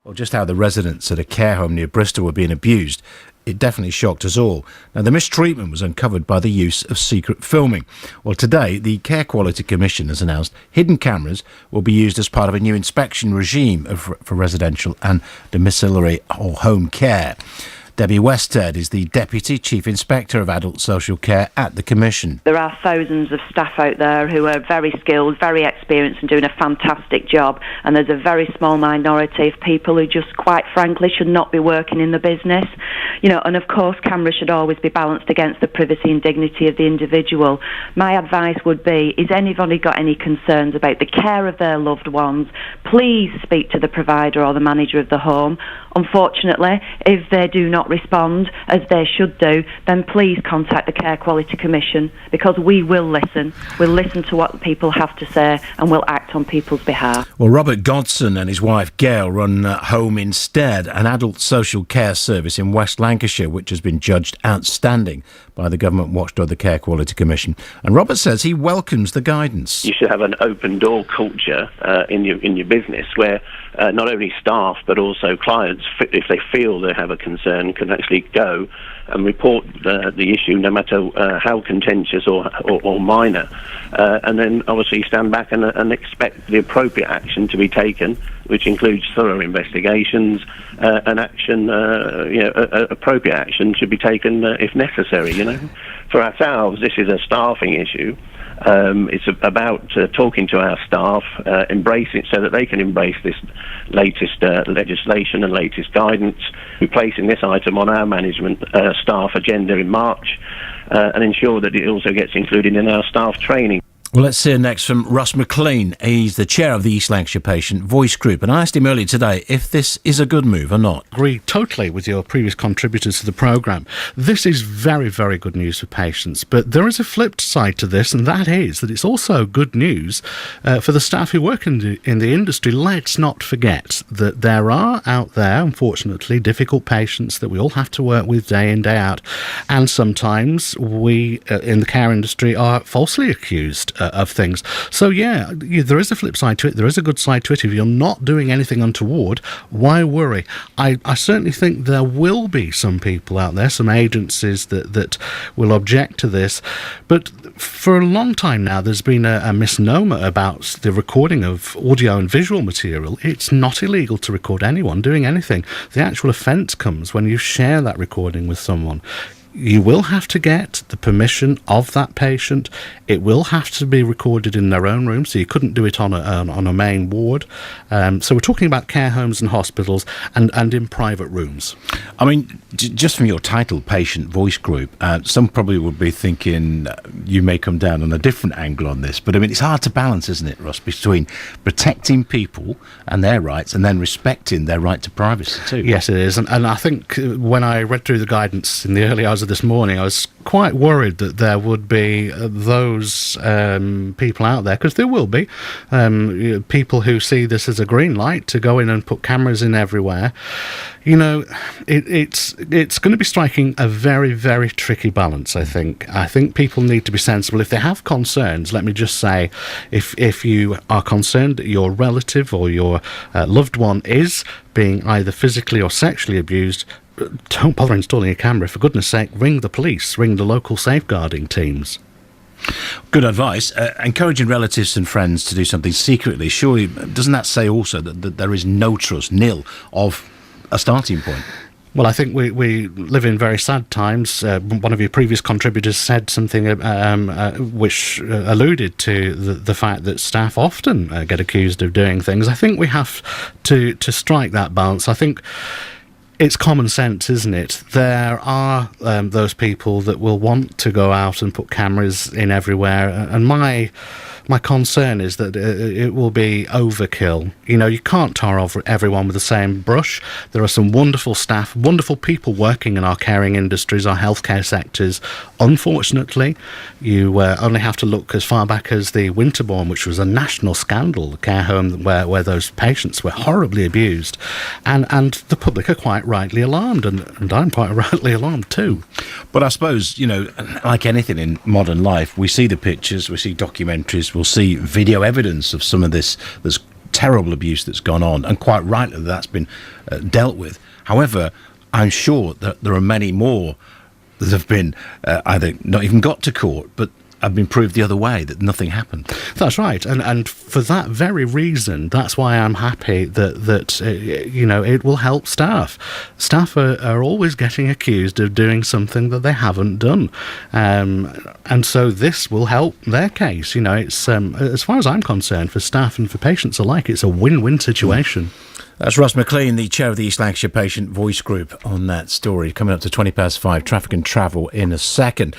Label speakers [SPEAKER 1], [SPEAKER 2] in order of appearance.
[SPEAKER 1] Well, just how the residents at a care home near Bristol were being abused, it definitely shocked us all. Now, the mistreatment was uncovered by the use of secret filming. Well, today, the Care Quality Commission has announced hidden cameras will be used as part of a new inspection regime for residential and domiciliary or home care. Debbie Westhead is the Deputy Chief Inspector of Adult Social Care at the Commission.
[SPEAKER 2] There are thousands of staff out there who are very skilled, very experienced and doing a fantastic job, and there's a very small minority of people who just quite frankly should not be working in the business. And of course cameras should always be balanced against the privacy and dignity of the individual. My advice would be, is anybody got any concerns about the care of their loved ones, please speak to the provider or the manager of the home. Unfortunately, if they do not respond as they should do, then please contact the Care Quality Commission, because we will listen. We'll listen to what people have to say and we'll act on people's behalf.
[SPEAKER 1] Well, Robert Godson and his wife Gail run Home Instead, an adult social care service in West Lancashire, which has been judged outstanding by the government watchdog, the Care Quality Commission. And Robert says he welcomes the guidance.
[SPEAKER 3] You should have an open door culture in your business where not only staff but also clients, if they feel they have a concern, can actually go and report the issue, no matter how contentious or minor, and then obviously stand back and expect the appropriate action to be taken, which includes thorough investigations and action. Appropriate action should be taken if necessary. For ourselves, this is a staffing issue. It's about talking to our staff, embracing so that they can embrace this latest legislation and latest guidance. We're placing this item on our management staff agenda in March and ensure that it also gets included in our staff training.
[SPEAKER 1] Well, let's hear next from Russ McLean. He's the chair of the East Lancashire Patient Voice Group, and I asked him earlier today if this is a good move or not.
[SPEAKER 4] Agree totally with your previous contributors to the programme. This is very, very good news for patients, but there is a flip side to this, and that is that it's also good news for the staff who work in the industry. Let's not forget that there are out there, unfortunately, difficult patients that we all have to work with day in, day out, and sometimes we in the care industry are falsely accused of things. So there is a flip side to it. There is a good side to it. If you're not doing anything untoward, why worry? I certainly think there will be some people out there, some agencies that will object to this. But for a long time now, there's been a misnomer about the recording of audio and visual material. It's not illegal to record anyone doing anything. The actual offence comes when you share that recording with someone. You will have to get the permission of that patient. It will have to be recorded in their own room, so you couldn't do it on a main ward. So we're talking about care homes and hospitals and in private rooms.
[SPEAKER 1] I mean, just from your title, Patient Voice Group, some probably would be thinking you may come down on a different angle on this. But I mean, it's hard to balance, isn't it, Russ, between protecting people and their rights and then respecting their right to privacy too.
[SPEAKER 4] Yes, it is. And I think when I read through the guidance in the early hours of this morning, I was quite worried that there would be those people out there, because there will be people who see this as a green light to go in and put cameras in everywhere. It's going to be striking a very, very tricky balance, I think. I think people need to be sensible. If they have concerns, let me just say, if you are concerned that your relative or your loved one is being either physically or sexually abused, don't bother installing a camera. For goodness sake, ring the police, ring the local safeguarding teams.
[SPEAKER 1] Good advice. Encouraging relatives and friends to do something secretly, surely, doesn't that say also that there is no trust, nil, of a starting point?
[SPEAKER 4] Well, I think we live in very sad times. One of your previous contributors said something which alluded to the fact that staff often get accused of doing things. I think we have to strike that balance. I think it's common sense, isn't it? There are those people that will want to go out and put cameras in everywhere, and my concern is that it will be overkill. You can't tar over everyone with the same brush. There are some wonderful staff, wonderful people working in our caring industries, our healthcare sectors. Unfortunately, you only have to look as far back as the Winterbourne, which was a national scandal, the care home where those patients were horribly abused. And the public are quite rightly alarmed, and I'm quite rightly alarmed too.
[SPEAKER 1] But I suppose, like anything in modern life, we see the pictures, we see documentaries, we'll see video evidence of some of this that's terrible abuse that's gone on, and quite rightly that's been dealt with. However, I'm sure that there are many more that have been either not even got to court, but have been proved the other way, that nothing happened.
[SPEAKER 4] That's right, and for that very reason, that's why I'm happy that it will help staff. Staff are always getting accused of doing something that they haven't done, and so this will help their case. It's as far as I'm concerned, for staff and for patients alike, it's a win-win situation.
[SPEAKER 1] That's Russ McLean, the chair of the East Lancashire Patient Voice Group, on that story. Coming up to 5:20, traffic and travel in a second.